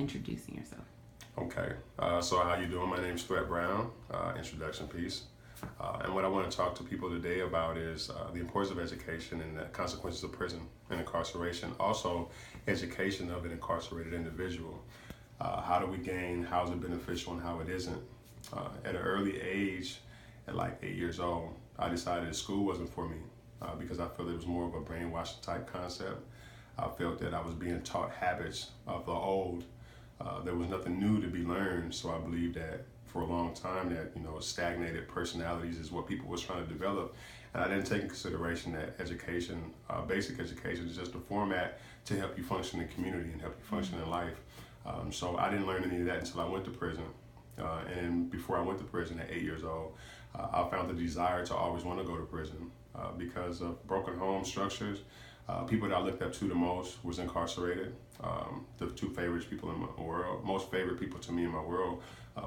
introducing yourself. Okay, so how you doing? My name's Thrett Brown, introduction piece. And what I want to talk to people today about is the importance of education and the consequences of prison and incarceration. Also, education of an incarcerated individual. How do we gain, how is it beneficial and how it isn't? At an early age, at like 8 years old, I decided that school wasn't for me because I felt it was more of a brainwashing type concept. I felt that I was being taught habits of the old. There was nothing new to be learned, so I believed that for a long time that stagnated personalities is what people was trying to develop, and I didn't take in consideration that education, basic education, is just a format to help you function in community and help you function in life. So I didn't learn any of that until I went to prison, and before I went to prison at 8 years old, I found the desire to always want to go to prison because of broken home structures. People that I looked up to the most was incarcerated. The two favorite people in my world, most favorite people to me in my world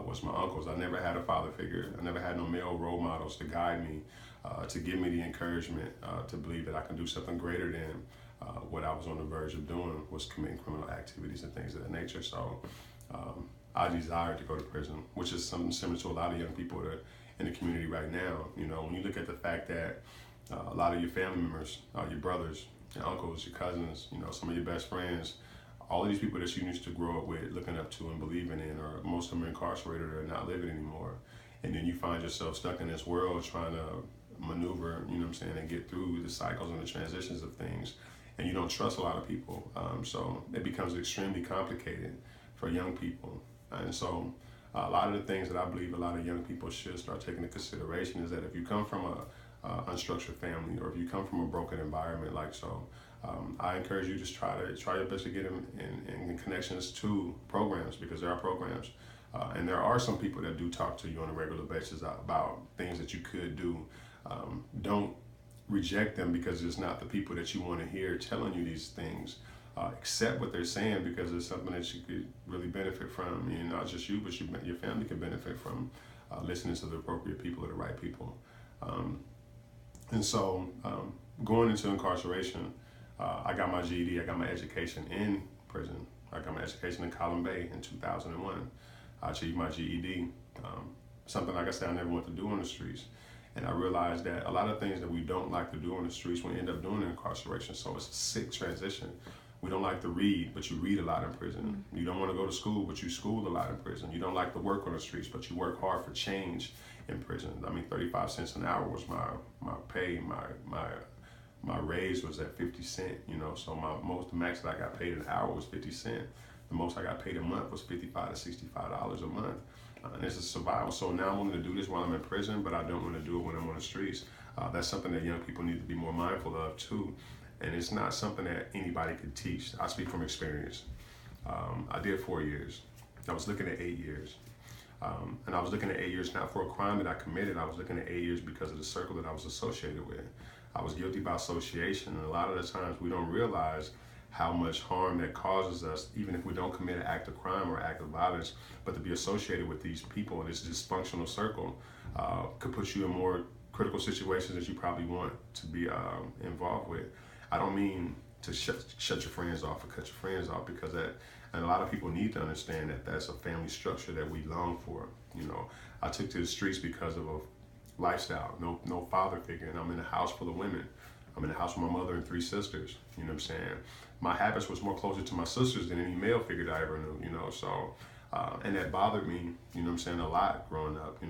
was my uncles. I never had a father figure. I never had no male role models to guide me, to give me the encouragement to believe that I can do something greater than what I was on the verge of doing, was committing criminal activities and things of that nature. So I desired to go to prison, which is something similar to a lot of young people that in the community right now. When you look at the fact that a lot of your family members, your brothers, your uncles, your cousins, some of your best friends, all of these people that you used to grow up with, looking up to and believing in, or most of them are incarcerated or not living anymore. And then you find yourself stuck in this world trying to maneuver, and get through the cycles and the transitions of things. And you don't trust a lot of people. So it becomes extremely complicated for young people. And so a lot of the things that I believe a lot of young people should start taking into consideration is that if you come from a unstructured family, or if you come from a broken environment like so, I encourage you to just try your best to get in connections to programs, because there are programs, and there are some people that do talk to you on a regular basis about things that you could do. Don't reject them because it's not the people that you want to hear telling you these things. Accept what they're saying, because it's something that you could really benefit from. Not just you, but your family can benefit from listening to the appropriate people or the right people. And so going into incarceration, I got my GED, I got my education in prison. I got my education in Column Bay in 2001. I achieved my GED, something, like I said, I never went to do on the streets. And I realized that a lot of things that we don't like to do on the streets, we end up doing in incarceration. So it's a sick transition. We don't like to read, but you read a lot in prison. You don't want to go to school, but you school a lot in prison. You don't like to work on the streets, but you work hard for change in prison. 35 cents an hour was my pay. My raise was at 50 cents, so the max that I got paid an hour was 50 cents. The most I got paid a month was $55 to $65 a month. And it's a survival. So now I'm willing to do this while I'm in prison, but I don't want to do it when I'm on the streets. That's something that young people need to be more mindful of too. And it's not something that anybody could teach. I speak from experience. I did 4 years. I was looking at 8 years. And I was looking at 8 years not for a crime that I committed. I was looking at 8 years because of the circle that I was associated with. I was guilty by association, and a lot of the times we don't realize how much harm that causes us, even if we don't commit an act of crime or act of violence, but to be associated with these people in this dysfunctional circle could put you in more critical situations that you probably want to be involved with. I don't mean to shut your friends off or cut your friends off, because and a lot of people need to understand that that's a family structure that we long for. I took to the streets because of a lifestyle, no father figure, and I'm in a house full of women. I'm in a house with my mother and 3 sisters. My habits was more closer to my sisters than any male figure that I ever knew. So and that bothered me, a lot growing up.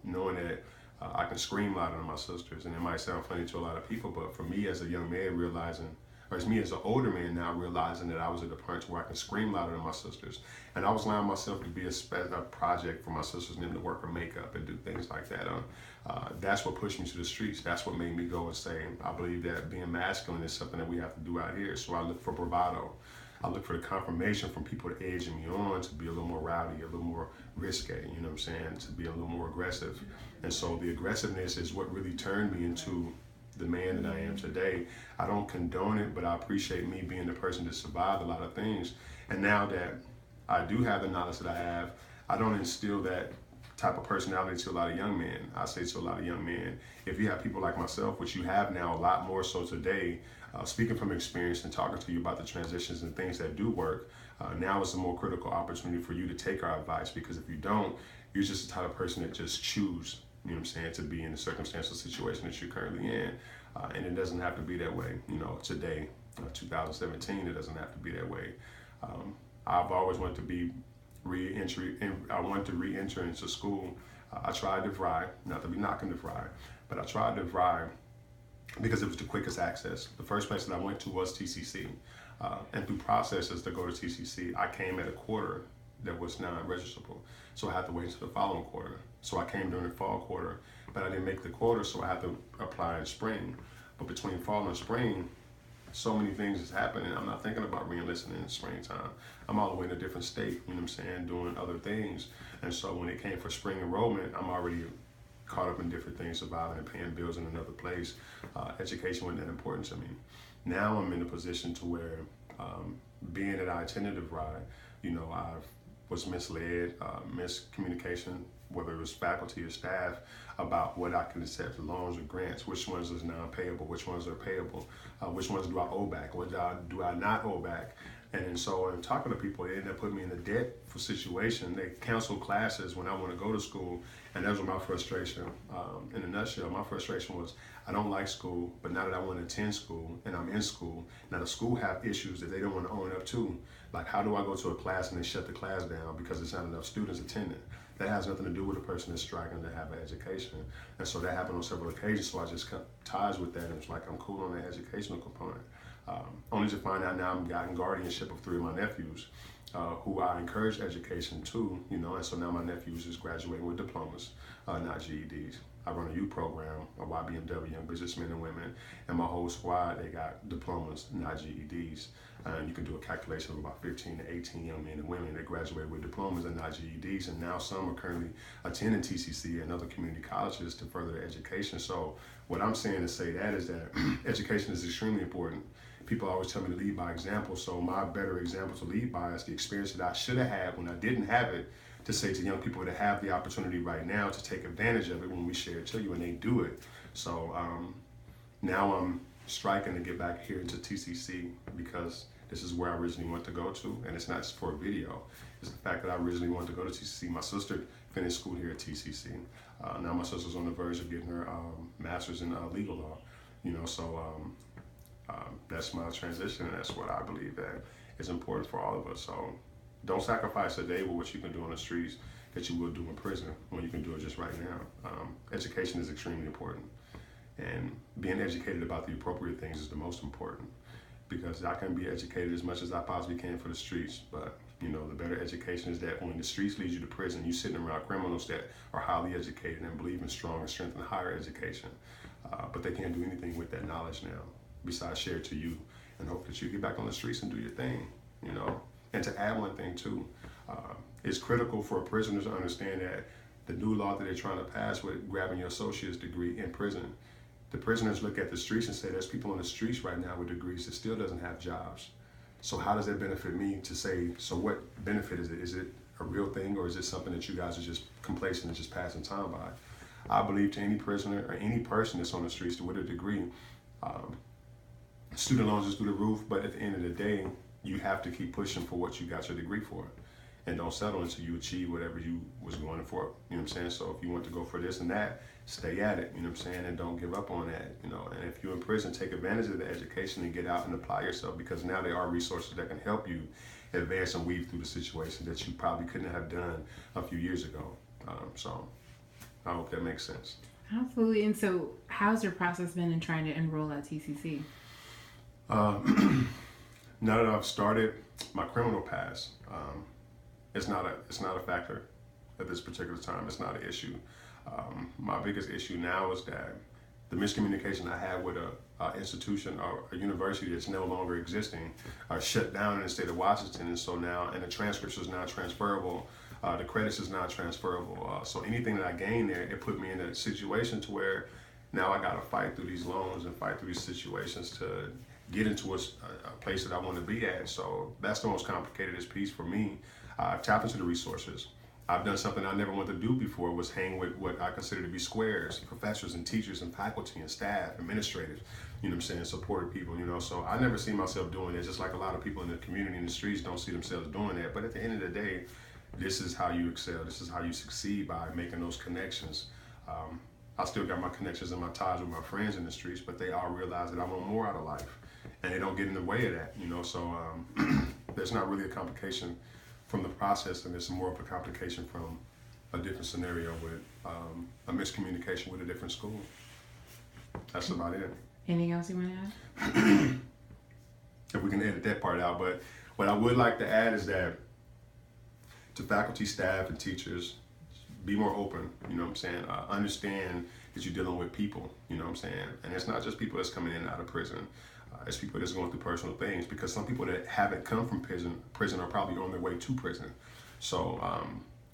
Knowing that I can scream louder than my sisters, and it might sound funny to a lot of people, but for me as a young man realizing, or as me as an older man now realizing that I was at the point where I can scream louder than my sisters, and I was allowing myself to be a project for my sisters and them to work her makeup and do things like that. That's what pushed me to the streets. That's what made me go and say, I believe that being masculine is something that we have to do out here. So I look for bravado. I look for the confirmation from people that edging me on to be a little more rowdy, a little more risque, to be a little more aggressive. And so the aggressiveness is what really turned me into the man that I am today. I don't condone it, but I appreciate me being the person that survived a lot of things. And now that I do have the knowledge that I have, I don't instill that type of personality to a lot of young men. I say to a lot of young men, if you have people like myself, which you have now a lot more so today, speaking from experience and talking to you about the transitions and things that do work, Now is a more critical opportunity for you to take our advice, because if you don't, you're just the type of person that just choose, you know what I'm saying, to be in the circumstantial situation that you're currently in. And it doesn't have to be that way, today, 2017, it doesn't have to be that way. I've always wanted to be I wanted to re-enter into school. I tried DeVry, not to be knocking DeVry, but I tried DeVry because it was the quickest access. The first place that I went to was TCC. And through processes to go to TCC, I came at a quarter that was non-registrable. So I had to wait until the following quarter. So I came during the fall quarter, but I didn't make the quarter, so I had to apply in spring. But between fall and spring, so many things is happening. I'm not thinking about re-enlisting in the springtime. I'm all the way in a different state, you know what I'm saying, doing other things. And so when it came for spring enrollment, I'm already caught up in different things, surviving and paying bills in another place. Education wasn't that important to me. Now I'm in a position to where, being that I attended DeVry, I was misled, miscommunication, whether it was faculty or staff, about what I can accept, loans or grants, which ones is non-payable, which ones are payable, which ones do I owe back, what do I not owe back. And so in talking to people, they ended up putting me in a debt for situation. They canceled classes when I want to go to school, and that was my frustration. In a nutshell, my frustration was, I don't like school, but now that I want to attend school and I'm in school, now the school have issues that they don't want to own up to. Like, how do I go to a class and they shut the class down because there's not enough students attending? That has nothing to do with a person that's striking to have an education. And so that happened on several occasions, so I just cut ties with that, and it's like I'm cool on the educational component. Only to find out now I'm gotten guardianship of 3 of my nephews, who I encourage education to, and so now my nephews is graduating with diplomas, not GEDs. I run a youth program, a YBMW, Young Businessmen and Women, and my whole squad, they got diplomas, not GEDs. And you can do a calculation of about 15 to 18 young men and women that graduate with diplomas and not GEDs, and now some are currently attending TCC and other community colleges to further their education. So what I'm saying to say that is that education is extremely important. People always tell me to lead by example, so my better example to lead by is the experience that I should have had when I didn't have it, to say to young people that have the opportunity right now to take advantage of it when we share it to you, and they do it. So now I'm striking to get back here into TCC because this is where I originally wanted to go to, and it's not just for a video. It's the fact that I originally wanted to go to TCC. My sister finished school here at TCC. Now my sister's on the verge of getting her master's in legal law. That's my transition, and that's what I believe that is important for all of us. So don't sacrifice a day with what you can do on the streets that you will do in prison when you can do it just right now. Education is extremely important, and being educated about the appropriate things is the most important, because I can be educated as much as I possibly can for the streets, but the better education is that when the streets lead you to prison, you're sitting around criminals that are highly educated and believe in strong and strength and higher education, but they can't do anything with that knowledge now besides share it to you and hope that you get back on the streets and do your thing, And to add one thing too, it's critical for prisoners to understand that the new law that they're trying to pass with grabbing your associate's degree in prison, the prisoners look at the streets and say, there's people on the streets right now with degrees that still doesn't have jobs. So how does that benefit me to say, so what benefit is it? Is it a real thing, or is it something that you guys are just complacent and just passing time by? I believe to any prisoner or any person that's on the streets with a degree, student loans is through the roof, but at the end of the day, you have to keep pushing for what you got your degree for, and don't settle until you achieve whatever you was going for. You know what I'm saying? So if you want to go for this and that, stay at it, you know what I'm saying? And don't give up on that, And if you're in prison, take advantage of the education and get out and apply yourself, because now there are resources that can help you advance and weave through the situation that you probably couldn't have done a few years ago. So I hope that makes sense. Absolutely. And so how's your process been in trying to enroll at TCC? Now that I've started my criminal past, it's not a factor at this particular time. It's not an issue. My biggest issue now is that the miscommunication I had with a institution or a university that's no longer existing are shut down in the state of Washington, and so now, and the transcripts is not transferable, the credits is not transferable. So anything that I gained there, it put me in a situation to where now I got to fight through these loans and fight through these situations to get into a place that I want to be at. So that's the most complicated piece for me. I've tapped into the resources. I've done something I never wanted to do before, was hang with what I consider to be squares, professors and teachers and faculty and staff, administrators, you know what I'm saying, supportive people, you know. So I never see myself doing it, just like a lot of people in the community, in the streets, don't see themselves doing that. But at the end of the day, this is how you excel. This is how you succeed, by making those connections. I still got my connections and my ties with my friends in the streets, but they all realize that I want more out of life, and they don't get in the way of that, you know. So there's not really a complication from the process, and there's more of a complication from a different scenario with a miscommunication with a different school. That's about it. Anything else you want to add? If we can edit that part out. But what I would like to add is that to faculty, staff, and teachers, be more open, you know what I'm saying? Understand that you're dealing with people, you know what I'm saying? And it's not just people that's coming in and out of prison. It's people that's going through personal things, because some people that haven't come from prison are probably on their way to prison. So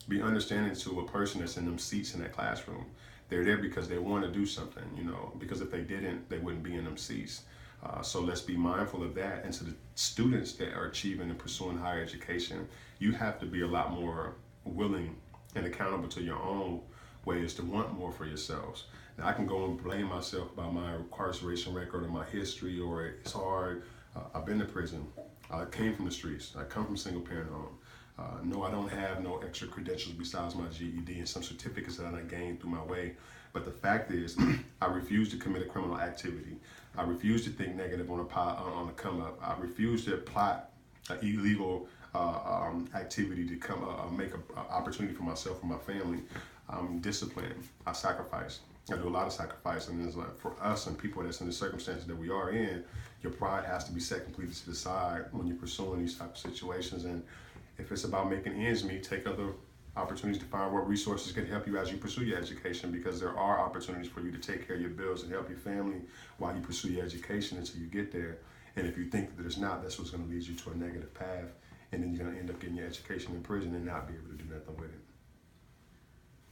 be understanding to a person that's in them seats in that classroom. They're there because they want to do something, you know, because if they didn't, they wouldn't be in them seats. So let's be mindful of that. And to the students that are achieving and pursuing higher education, you have to be a lot more willing and accountable to your own ways to want more for yourselves. Now, I can go and blame myself about my incarceration record or my history, or it's hard. I've been to prison. I came from the streets. I come from a single parent home. No, I don't have no extra credentials besides my GED and some certificates that I gained through my way. But the fact is, I refuse to commit a criminal activity. I refuse to think negative on a come up. I refuse to plot an illegal activity to come make an opportunity for myself and my family. I'm disciplined. I sacrifice. I do a lot of sacrifice, and it's like, for us and people that's in the circumstances that we are in, your pride has to be set completely to the side when you're pursuing these type of situations. And if it's about making ends meet, take other opportunities to find what resources can help you as you pursue your education, because there are opportunities for you to take care of your bills and help your family while you pursue your education until you get there. And if you think that there's not, that's what's going to lead you to a negative path, and then you're going to end up getting your education in prison and not be able to do nothing with it.